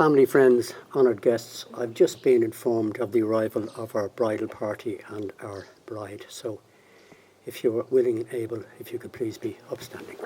Family, friends, honoured guests, I've just been informed of the arrival of our bridal party and our bride. So if you're willing and able, if you could please be upstanding.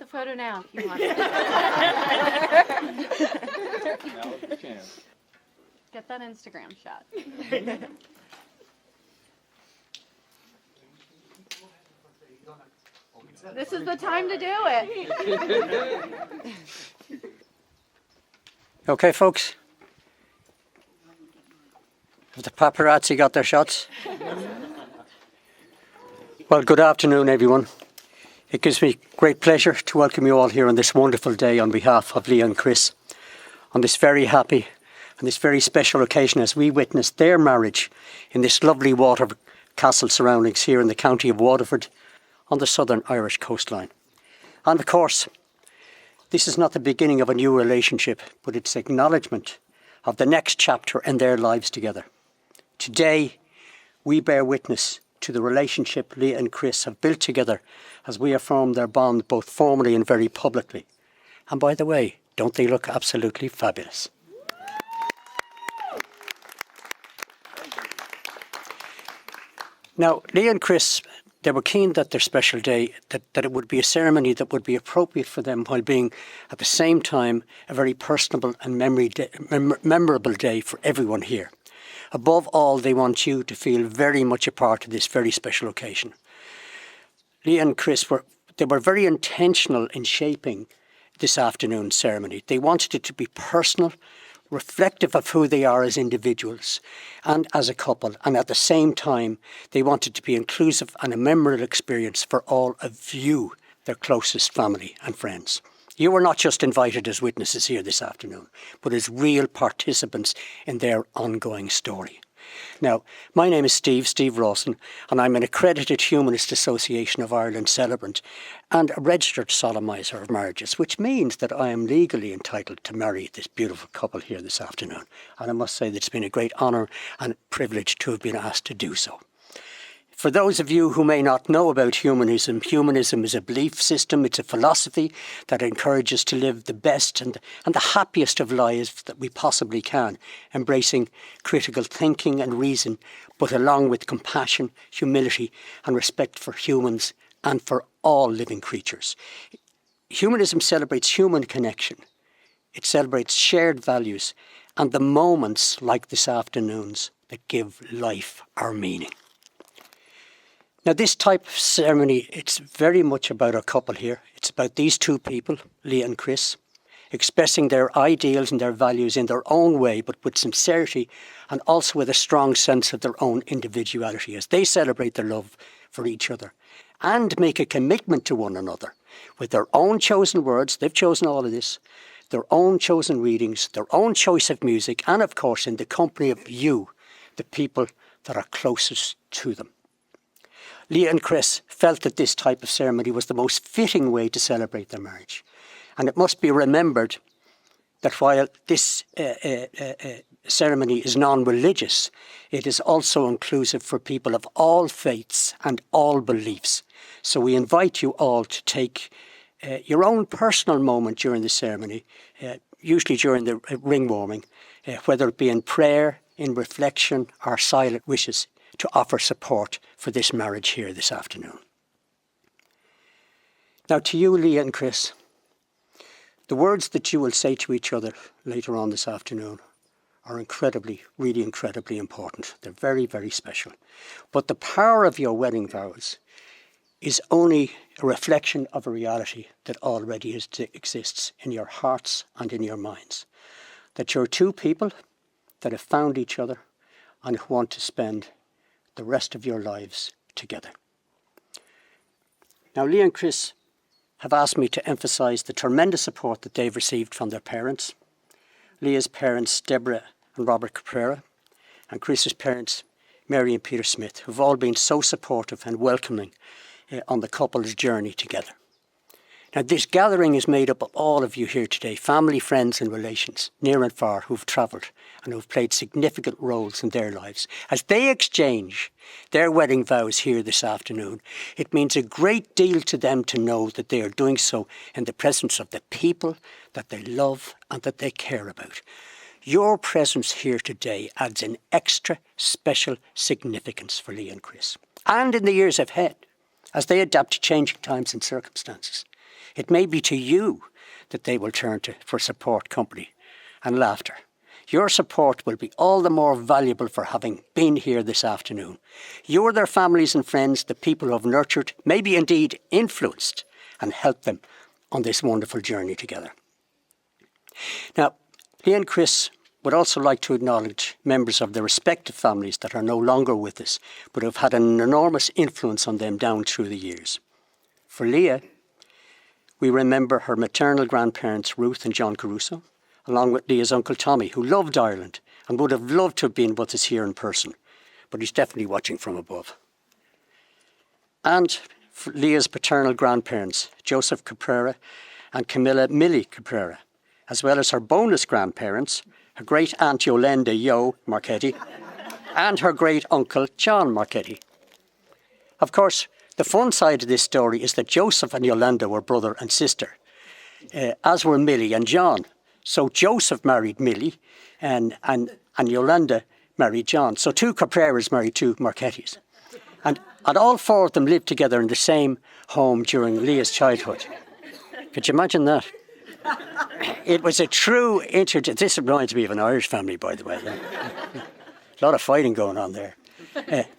photo now if you want. Now's the chance. Get that Instagram shot. This is the time to do it. Okay, folks. Have the paparazzi got their shots? Well, good afternoon, everyone. It gives me great pleasure to welcome you all here on this wonderful day on behalf of Lia and Chris, on this very happy and this very special occasion as we witness their marriage in this lovely Waterford Castle surroundings here in the county of Waterford on the southern Irish coastline. And of course, this is not the beginning of a new relationship, but it's acknowledgement of the next chapter in their lives together. Today, we bear witness to the relationship Lia and Chris have built together as we affirm their bond both formally and very publicly. And by the way, don't they look absolutely fabulous? Now, Lia and Chris, they were keen that their special day, that it would be a ceremony that would be appropriate for them while being at the same time a very personable and memorable day for everyone here. Above all, they want you to feel very much a part of this very special occasion. Lia and Chris were very intentional in shaping this afternoon's ceremony. They wanted it to be personal, reflective of who they are as individuals and as a couple, and at the same time they wanted to be inclusive and a memorable experience for all of you, their closest family and friends. You were not just invited as witnesses here this afternoon, but as real participants in their ongoing story. Now, my name is Steve Rawson, and I'm an accredited Humanist Association of Ireland celebrant and a registered solemniser of marriages, which means that I am legally entitled to marry this beautiful couple here this afternoon. And I must say that it's been a great honour and privilege to have been asked to do so. For those of you who may not know about humanism, humanism is a belief system, it's a philosophy that encourages to live the best and the happiest of lives that we possibly can, embracing critical thinking and reason, but along with compassion, humility and respect for humans and for all living creatures. Humanism celebrates human connection. It celebrates shared values and the moments like this afternoon's that give life our meaning. Now, this type of ceremony, it's very much about our couple here. It's about these two people, Lia and Chris, expressing their ideals and their values in their own way, but with sincerity and also with a strong sense of their own individuality as they celebrate their love for each other and make a commitment to one another with their own chosen words. They've chosen all of this, their own chosen readings, their own choice of music, and of course in the company of you, the people that are closest to them. Lia and Chris felt that this type of ceremony was the most fitting way to celebrate their marriage. And it must be remembered that while this ceremony is non-religious, it is also inclusive for people of all faiths and all beliefs. So we invite you all to take your own personal moment during the ceremony, usually during the ring warming, whether it be in prayer, in reflection or silent wishes, to offer support for this marriage here this afternoon. Now to you, Lia and Chris, the words that you will say to each other later on this afternoon are really incredibly important. They're very, very special. But the power of your wedding vows is only a reflection of a reality that already exists in your hearts and in your minds. That you're two people that have found each other and who want to spend the rest of your lives together. Now, Lia and Chris have asked me to emphasise the tremendous support that they've received from their parents. Lia's parents, Deborah and Robert Caprara, and Chris's parents, Mary and Peter Smith, who've all been so supportive and welcoming on the couple's journey together. Now, this gathering is made up of all of you here today, family, friends and relations, near and far, who've travelled and who've played significant roles in their lives. As they exchange their wedding vows here this afternoon, it means a great deal to them to know that they are doing so in the presence of the people that they love and that they care about. Your presence here today adds an extra special significance for Lia and Chris, and in the years ahead, as they adapt to changing times and circumstances. It may be to you that they will turn to for support, company and laughter. Your support will be all the more valuable for having been here this afternoon. You are their families and friends, the people who have nurtured, maybe indeed influenced, and helped them on this wonderful journey together. Now, Lia and Chris would also like to acknowledge members of their respective families that are no longer with us, but have had an enormous influence on them down through the years. For Lia, we remember her maternal grandparents, Ruth and John Caruso, along with Lia's uncle Tommy, who loved Ireland and would have loved to have been with us here in person, but he's definitely watching from above. And for Lia's paternal grandparents, Joseph Caprara and Camilla Millie Caprara, as well as her bonus grandparents, her great-aunt Yolanda Yo Marchetti, and her great-uncle John Marchetti. Of course, the fun side of this story is that Joseph and Yolanda were brother and sister, as were Millie and John. So Joseph married Millie and Yolanda married John. So two Capraras married two Marchettis. And all four of them lived together in the same home during Lia's childhood. Could you imagine that? It was a true this reminds me of an Irish family, by the way. A lot of fighting going on there,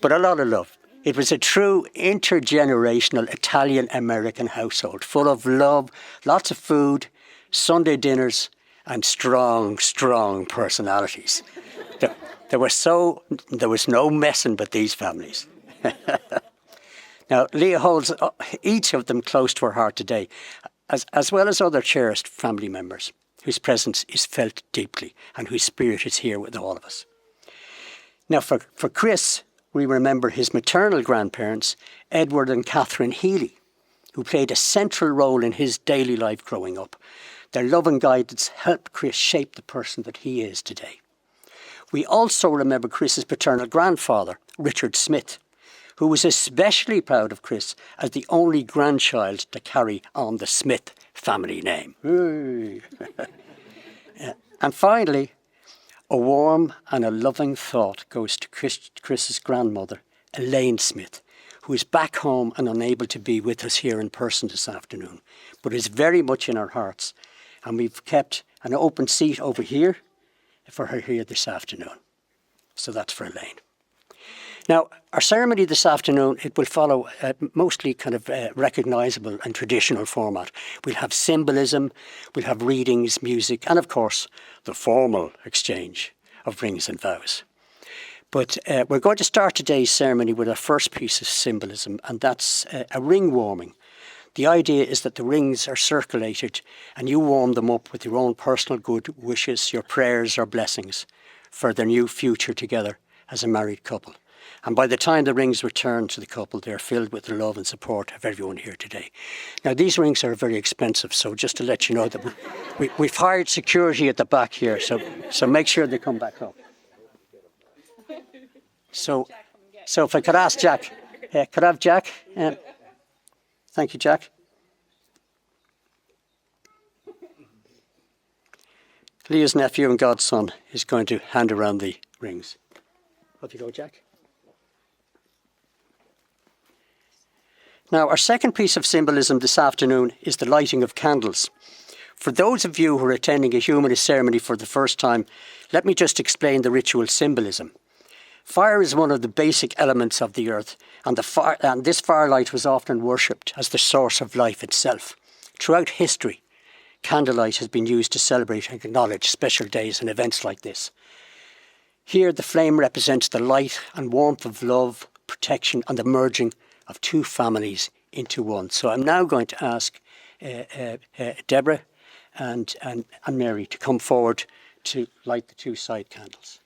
but a lot of love. It was a true intergenerational Italian-American household, full of love, lots of food, Sunday dinners, and strong, strong personalities. There was no messing with these families. Now, Lia holds each of them close to her heart today, as well as other cherished family members whose presence is felt deeply and whose spirit is here with all of us. Now, for Chris, we remember his maternal grandparents, Edward and Catherine Healy, who played a central role in his daily life growing up. Their love and guidance helped Chris shape the person that he is today. We also remember Chris's paternal grandfather, Richard Smith, who was especially proud of Chris as the only grandchild to carry on the Smith family name. And finally, a warm and a loving thought goes to Chris's grandmother, Elaine Smith, who is back home and unable to be with us here in person this afternoon, but is very much in our hearts. And we've kept an open seat over here for her here this afternoon. So that's for Elaine. Now, our ceremony this afternoon, it will follow a mostly kind of recognisable and traditional format. We'll have symbolism, we'll have readings, music, and of course, the formal exchange of rings and vows. But we're going to start today's ceremony with our first piece of symbolism, and that's a ring warming. The idea is that the rings are circulated and you warm them up with your own personal good wishes, your prayers or blessings for their new future together as a married couple. And by the time the rings return to the couple, they're filled with the love and support of everyone here today. Now, these rings are very expensive, so just to let you know that we've hired security at the back here, so make sure they come back up. So if I could ask Jack, could I have Jack? Thank you, Jack. Lia's nephew and godson is going to hand around the rings. Off you go, Jack. Now, our second piece of symbolism this afternoon is the lighting of candles. For those of you who are attending a humanist ceremony for the first time, let me just explain the ritual symbolism. Fire is one of the basic elements of the earth, and this firelight was often worshipped as the source of life itself. Throughout history, candlelight has been used to celebrate and acknowledge special days and events like this. Here, the flame represents the light and warmth of love, protection, and the merging of two families into one. So I'm now going to ask Deborah and Mary to come forward to light the two side candles.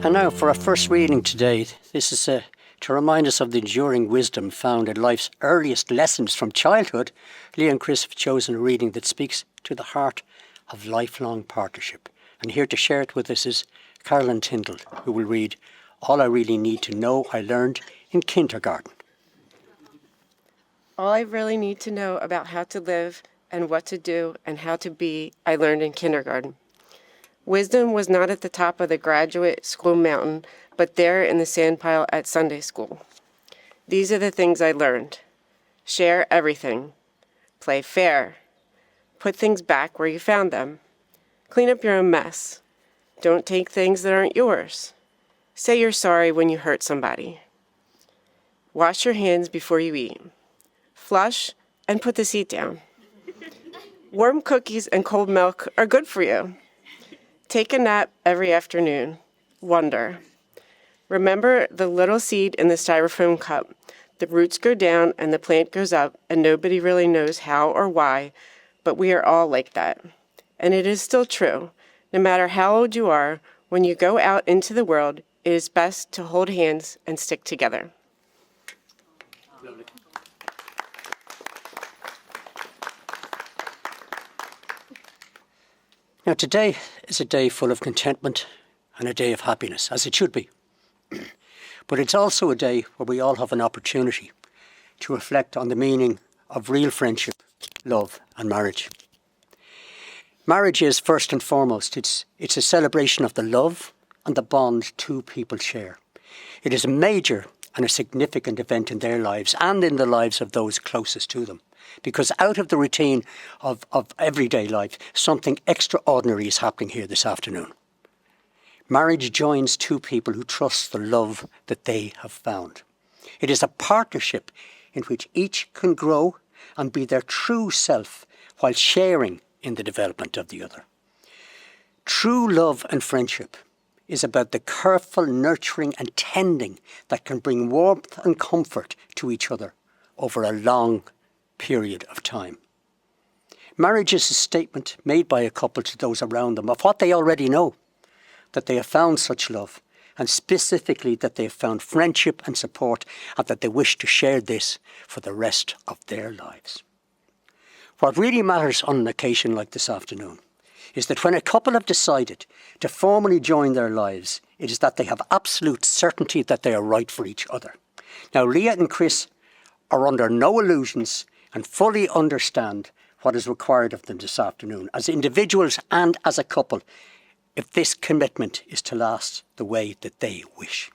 And now for our first reading today. This is to remind us of the enduring wisdom found in life's earliest lessons from childhood. Lia and Chris have chosen a reading that speaks to the heart of lifelong partnership. And here to share it with us is Carolyn Tyndall, who will read All I Really Need to Know I Learned in Kindergarten. All I really need to know about how to live and what to do and how to be, I learned in kindergarten. Wisdom was not at the top of the graduate school mountain, but there in the sandpile at Sunday school. These are the things I learned. Share everything. Play fair. Put things back where you found them. Clean up your own mess. Don't take things that aren't yours. Say you're sorry when you hurt somebody. Wash your hands before you eat. Flush and put the seat down. Warm cookies and cold milk are good for you. Take a nap every afternoon. Wonder. Remember the little seed in the styrofoam cup. The roots go down and the plant goes up, and nobody really knows how or why, but we are all like that. And it is still true. No matter how old you are, when you go out into the world, it is best to hold hands and stick together. Now today is a day full of contentment and a day of happiness, as it should be. But it's also a day where we all have an opportunity to reflect on the meaning of real friendship, love and marriage. Marriage is, first and foremost, it's a celebration of the love and the bond two people share. It is a major and a significant event in their lives and in the lives of those closest to them. Because out of the routine of everyday life, something extraordinary is happening here this afternoon. Marriage joins two people who trust the love that they have found. It is a partnership in which each can grow and be their true self while sharing in the development of the other. True love and friendship is about the careful nurturing and tending that can bring warmth and comfort to each other over a long period of time. Marriage is a statement made by a couple to those around them of what they already know, that they have found such love, and specifically that they have found friendship and support, and that they wish to share this for the rest of their lives. What really matters on an occasion like this afternoon is that when a couple have decided to formally join their lives, it is that they have absolute certainty that they are right for each other. Now, Lia and Chris are under no illusions and fully understand what is required of them this afternoon, as individuals and as a couple, if this commitment is to last the way that they wish.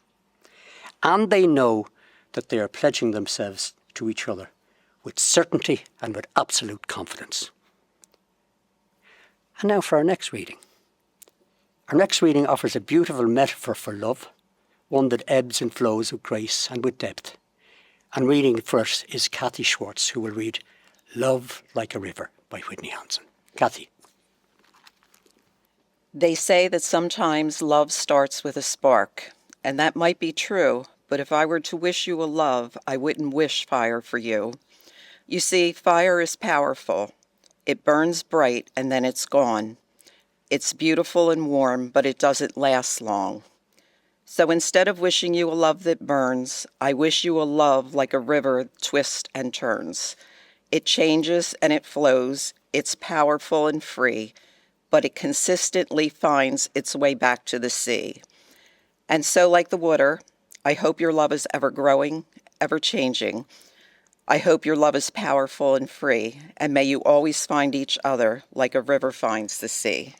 And they know that they are pledging themselves to each other with certainty and with absolute confidence. And now for our next reading. Our next reading offers a beautiful metaphor for love, one that ebbs and flows with grace and with depth. And reading first is Kathy Schwartz, who will read Love Like a River by Whitney Hansen. Kathy. They say that sometimes love starts with a spark, and that might be true, but if I were to wish you a love, I wouldn't wish fire for you. You see, fire is powerful. It burns bright and then it's gone. It's beautiful and warm, but it doesn't last long. So instead of wishing you a love that burns, I wish you a love like a river twists and turns. It changes and it flows, it's powerful and free, but it consistently finds its way back to the sea. And so like the water, I hope your love is ever growing, ever changing. I hope your love is powerful and free, and may you always find each other like a river finds the sea.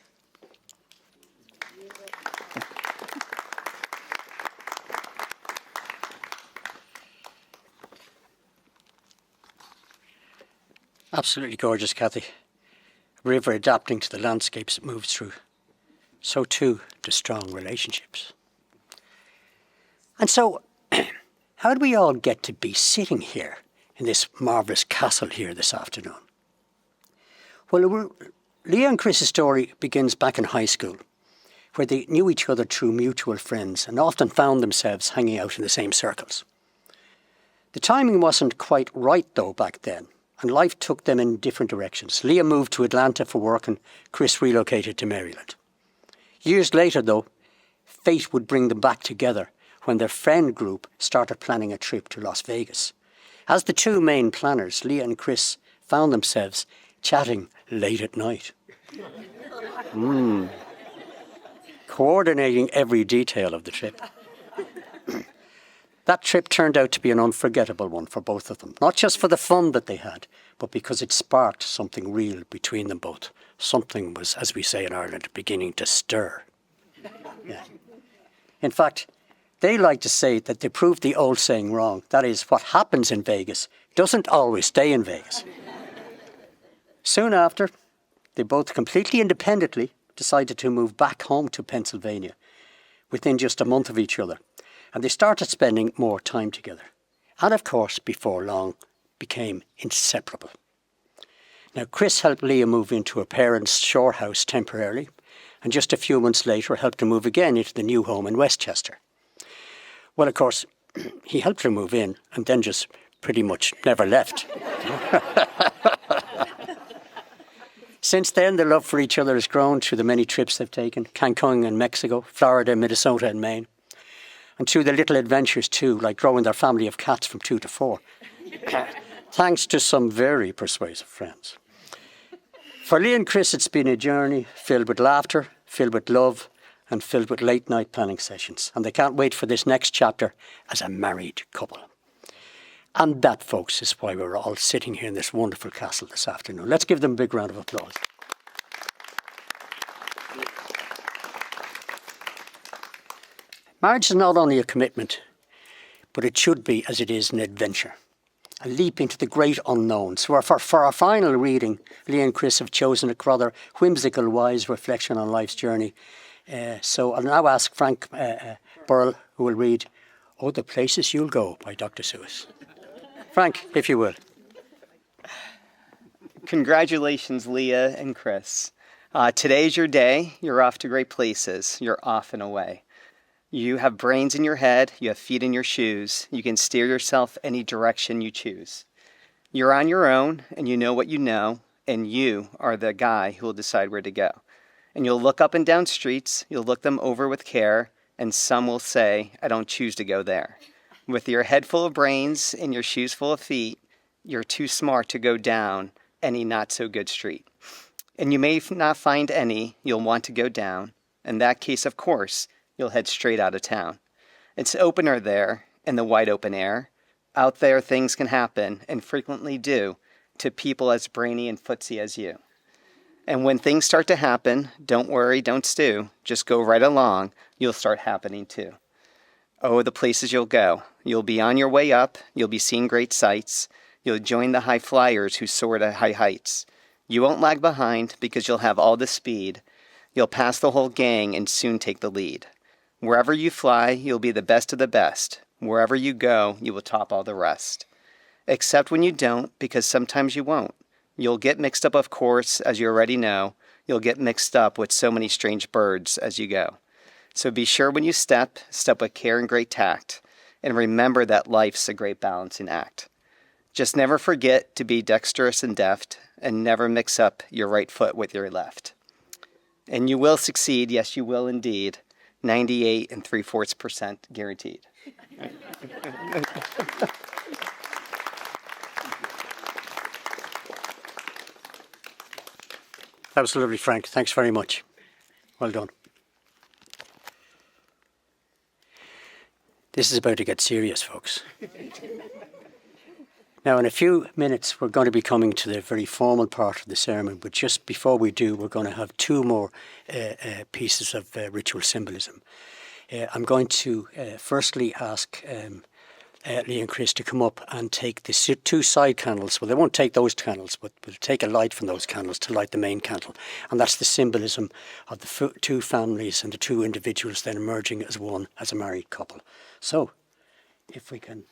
Absolutely gorgeous, Kathy. A river adapting to the landscapes it moves through. So too do strong relationships. And so, how do we all get to be sitting here in this marvellous castle here this afternoon? Well, Lia and Chris's story begins back in high school, where they knew each other through mutual friends and often found themselves hanging out in the same circles. The timing wasn't quite right, though, back then, and life took them in different directions. Lia moved to Atlanta for work and Chris relocated to Maryland. Years later, though, fate would bring them back together when their friend group started planning a trip to Las Vegas. As the two main planners, Lia and Chris, found themselves chatting late at night. Coordinating every detail of the trip. That trip turned out to be an unforgettable one for both of them, not just for the fun that they had, but because it sparked something real between them both. Something was, as we say in Ireland, beginning to stir. Yeah. In fact, they like to say that they proved the old saying wrong. That is, what happens in Vegas doesn't always stay in Vegas. Soon after, they both completely independently decided to move back home to Pennsylvania within just a month of each other. And they started spending more time together. And of course, before long, became inseparable. Now, Chris helped Lia move into her parents' shore house temporarily, and just a few months later helped her move again into the new home in Westchester. Well, of course, he helped her move in and then just pretty much never left. Since then, their love for each other has grown through the many trips they've taken, Cancun and Mexico, Florida, Minnesota and Maine. And through their little adventures too, like growing their family of cats from 2 to 4. Thanks to some very persuasive friends. For Lia and Chris, it's been a journey filled with laughter, filled with love, and filled with late night planning sessions. And they can't wait for this next chapter as a married couple. And that, folks, is why we're all sitting here in this wonderful castle this afternoon. Let's give them a big round of applause. Marriage is not only a commitment, but it should be, as it is, an adventure. A leap into the great unknown. So for our final reading, Lia and Chris have chosen a rather whimsical, wise reflection on life's journey. So I'll now ask Frank Burrell, who will read Oh, the Places You'll Go by Dr. Seuss. Frank, if you will. Congratulations, Lia and Chris. Today's your day. You're off to great places. You're off and away. You have brains in your head, you have feet in your shoes. You can steer yourself any direction you choose. You're on your own, and you know what you know, and you are the guy who will decide where to go. And you'll look up and down streets, you'll look them over with care, and some will say, I don't choose to go there. With your head full of brains and your shoes full of feet, you're too smart to go down any not-so-good street. And you may not find any you'll want to go down. In that case, of course, you'll head straight out of town. It's opener there, in the wide open air. Out there things can happen, and frequently do, to people as brainy and footsy as you. And when things start to happen, don't worry, don't stew. Just go right along, you'll start happening too. Oh, the places you'll go. You'll be on your way up, you'll be seeing great sights. You'll join the high flyers who soar to high heights. You won't lag behind because you'll have all the speed. You'll pass the whole gang and soon take the lead. Wherever you fly, you'll be the best of the best. Wherever you go, you will top all the rest. Except when you don't, because sometimes you won't. You'll get mixed up, of course, as you already know. You'll get mixed up with so many strange birds as you go. So be sure when you step with care and great tact. And remember that life's a great balancing act. Just never forget to be dexterous and deft, and never mix up your right foot with your left. And you will succeed, yes, you will indeed. 98 3/4% guaranteed. That was lovely, Frank. Thanks very much. Well done. This is about to get serious, folks. Now, in a few minutes, we're going to be coming to the very formal part of the sermon, but just before we do, we're going to have two more pieces of ritual symbolism. I'm going to firstly ask Lia and Chris to come up and take the two side candles. Well, they won't take those candles, but we'll take a light from those candles to light the main candle. And that's the symbolism of the two families and the two individuals then emerging as one, as a married couple. So, if we can...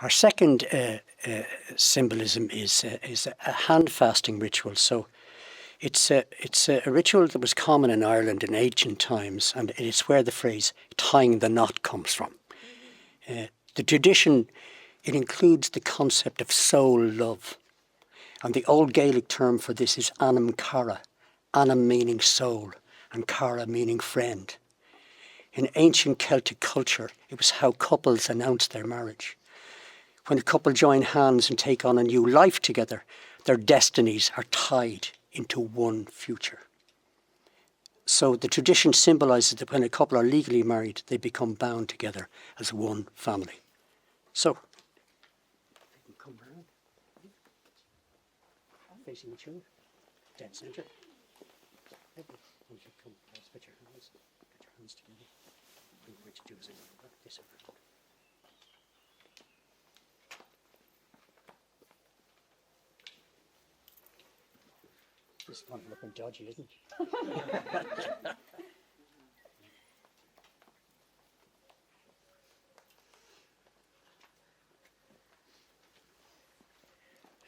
Our second symbolism is a hand-fasting ritual. So it's a ritual that was common in Ireland in ancient times, and it's where the phrase tying the knot comes from. The tradition, it includes the concept of soul love. And the old Gaelic term for this is anam cara, anam meaning soul and cara meaning friend. In ancient Celtic culture, it was how couples announced their marriage. When a couple join hands and take on a new life together, their destinies are tied into one future. So the tradition symbolises that when a couple are legally married, they become bound together as one family. So, come round, facing each other, dead centre. You should come, put your hands together. Which do is this around. This one looking dodgy, isn't it?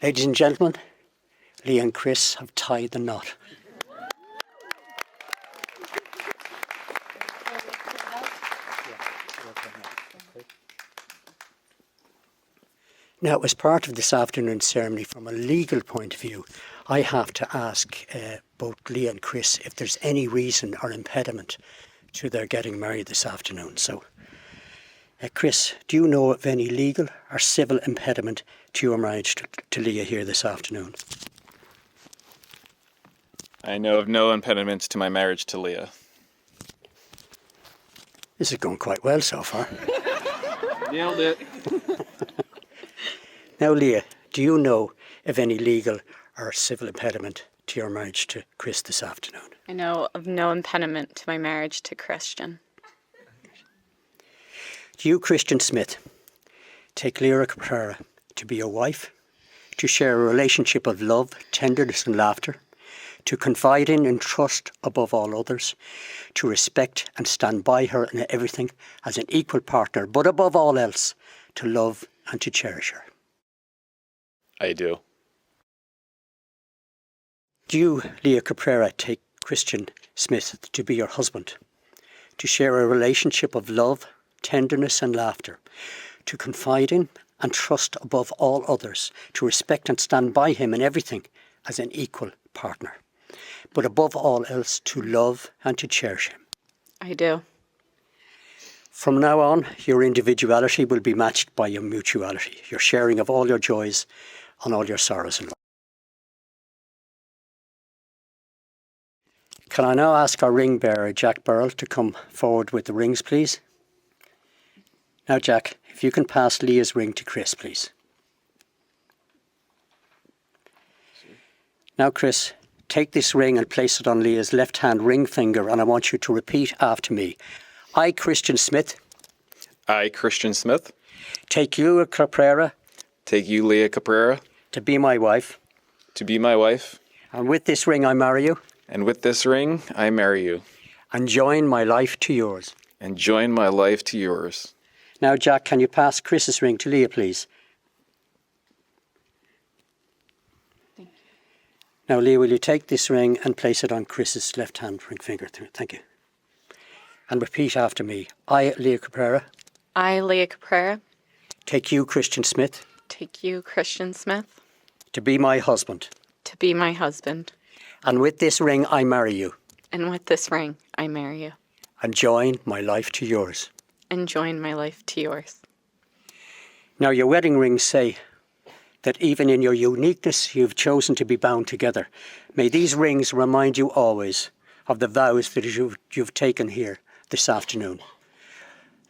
Ladies and gentlemen, Lia and Chris have tied the knot. Now, as part of this afternoon's ceremony, from a legal point of view, I have to ask both Lia and Chris if there's any reason or impediment to their getting married this afternoon. So, Chris, do you know of any legal or civil impediment to your marriage to Lia here this afternoon? I know of no impediments to my marriage to Lia. This is going quite well so far. Nailed it. Now, Lia, do you know of any legal or civil impediment to your marriage to Chris this afternoon? I know of no impediment to my marriage to Christian. Do you, Christian Smith, take Lia Caprara to be your wife, to share a relationship of love, tenderness and laughter, to confide in and trust above all others, to respect and stand by her in everything as an equal partner, but above all else, to love and to cherish her? I do. Do you, Lia Caprara, take Christian Smith to be your husband, to share a relationship of love, tenderness and laughter, to confide in and trust above all others, to respect and stand by him in everything as an equal partner, but above all else to love and to cherish him? I do. From now on, your individuality will be matched by your mutuality, your sharing of all your joys and all your sorrows in life. Can I now ask our ring bearer, Jack Burrell, to come forward with the rings, please? Now, Jack, if you can pass Lia's ring to Chris, please. Now, Chris, take this ring and place it on Lia's left-hand ring finger, and I want you to repeat after me. I, Christian Smith. I, Christian Smith. Take you, Caprara. Take you, Lia Caprara. To be my wife. To be my wife. And with this ring I marry you. And with this ring, I marry you. And join my life to yours. And join my life to yours. Now, Jack, can you pass Chris's ring to Lia, please? Thank you. Now, Lia, will you take this ring and place it on Chris's left-hand ring finger? Thank you. And repeat after me. I, Lia Caprara. I, Lia Caprara. Take you, Christian Smith. Take you, Christian Smith. To be my husband. To be my husband. And with this ring I marry you. And with this ring I marry you. And join my life to yours. And join my life to yours. Now, your wedding rings say that even in your uniqueness you've chosen to be bound together. May these rings remind you always of the vows that you've taken here this afternoon.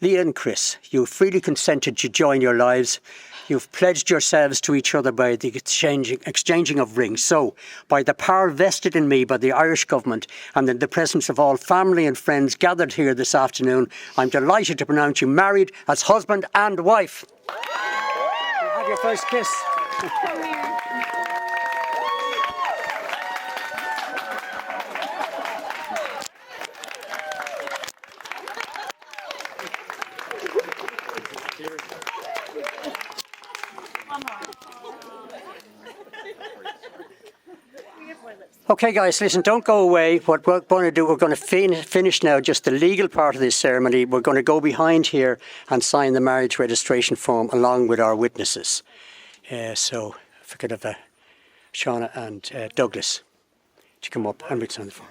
Lia and Chris, you've freely consented to join your lives. You've pledged yourselves to each other by the exchanging of rings. So, by the power vested in me by the Irish government and in the presence of all family and friends gathered here this afternoon, I'm delighted to pronounce you married as husband and wife. You have your first kiss. Okay, guys, listen, don't go away. What we're going to do, we're going to finish now just the legal part of this ceremony. We're going to go behind here and sign the marriage registration form along with our witnesses. So, if I could have Shauna and Douglas to come up and we'll sign the form.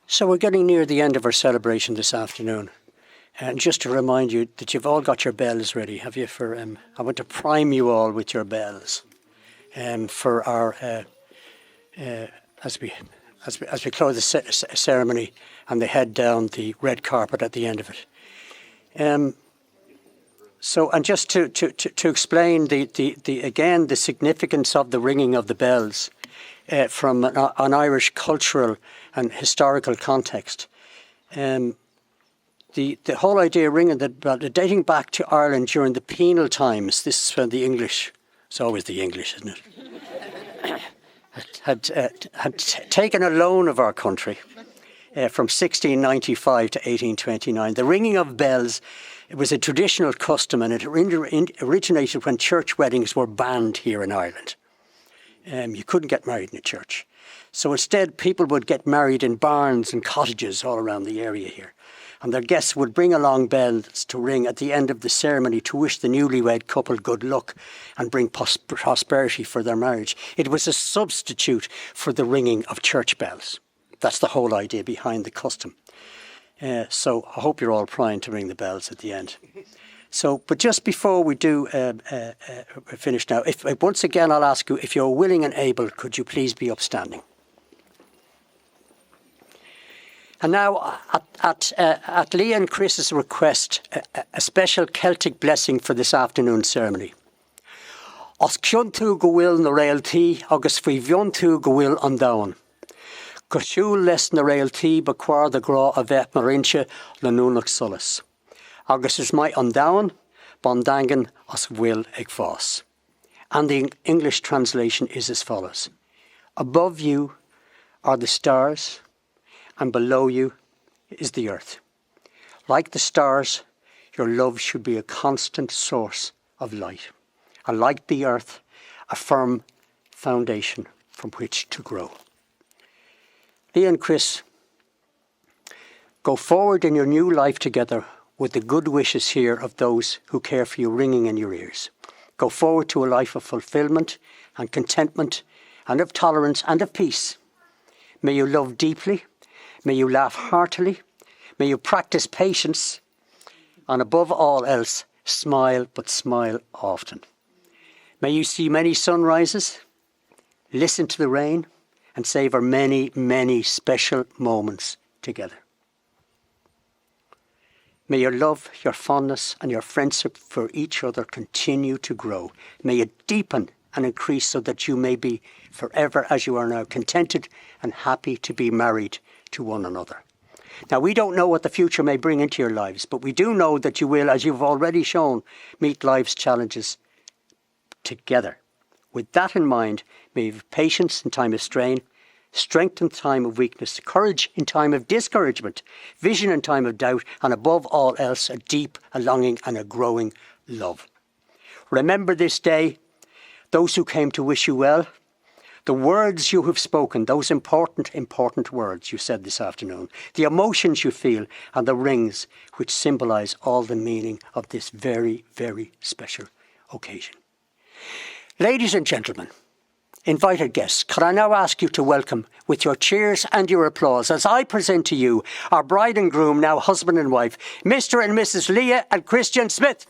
So we're getting near the end of our celebration this afternoon. And just to remind you that you've all got your bells ready, have you? For I want to prime you all with your bells for our as we close the ceremony and they head down the red carpet at the end of it. So, and just to explain again the significance of the ringing of the bells from an Irish cultural and historical context. The whole idea of ringing the bell, dating back to Ireland during the penal times, this is when the English, it's always the English, isn't it, had taken a loan of our country from 1695 to 1829. The ringing of bells, it was a traditional custom and it originated when church weddings were banned here in Ireland. You couldn't get married in a church. So instead, people would get married in barns and cottages all around the area here. And their guests would bring along bells to ring at the end of the ceremony to wish the newlywed couple good luck and bring prosperity for their marriage. It was a substitute for the ringing of church bells. That's the whole idea behind the custom. So I hope you're all primed to ring the bells at the end. So, but just before we do finish now, once again I'll ask you, if you're willing and able, could you please be upstanding? And now, at Lia and Chris's request, a special Celtic blessing for this afternoon's ceremony. Os ciuntu go bhfuil na réaltaí agus faoi bhiontu go bhfuil an domhan. Go siúil leis na réaltaí ba chóir de grá a bheith mar inse le núnach solas. Agus is mai an domhan, ban dangan as bhfuil ag fás. And the English translation is as follows. Above you are the stars, and below you is the earth. Like the stars, your love should be a constant source of light. And like the earth, a firm foundation from which to grow. Lia and Chris, go forward in your new life together with the good wishes here of those who care for you ringing in your ears. Go forward to a life of fulfillment and contentment and of tolerance and of peace. May you love deeply. May you laugh heartily. May you practice patience. And above all else, smile, but smile often. May you see many sunrises, listen to the rain, and savour many, many special moments together. May your love, your fondness, and your friendship for each other continue to grow. May it deepen and increase so that you may be forever, as you are now, contented and happy to be married to one another. Now, we don't know what the future may bring into your lives, but we do know that you will, as you've already shown, meet life's challenges together. With that in mind, may you have patience in time of strain, strength in time of weakness, courage in time of discouragement, vision in time of doubt, and above all else, a deep, a longing, and a growing love. Remember this day, those who came to wish you well, the words you have spoken, those important words you said this afternoon, the emotions you feel, and the rings which symbolise all the meaning of this very, very special occasion. Ladies and gentlemen, Invited guests, could I now ask you to welcome, with your cheers and your applause, as I present to you our bride and groom, now husband and wife, Mr. and Mrs. Lia and Christian Smith.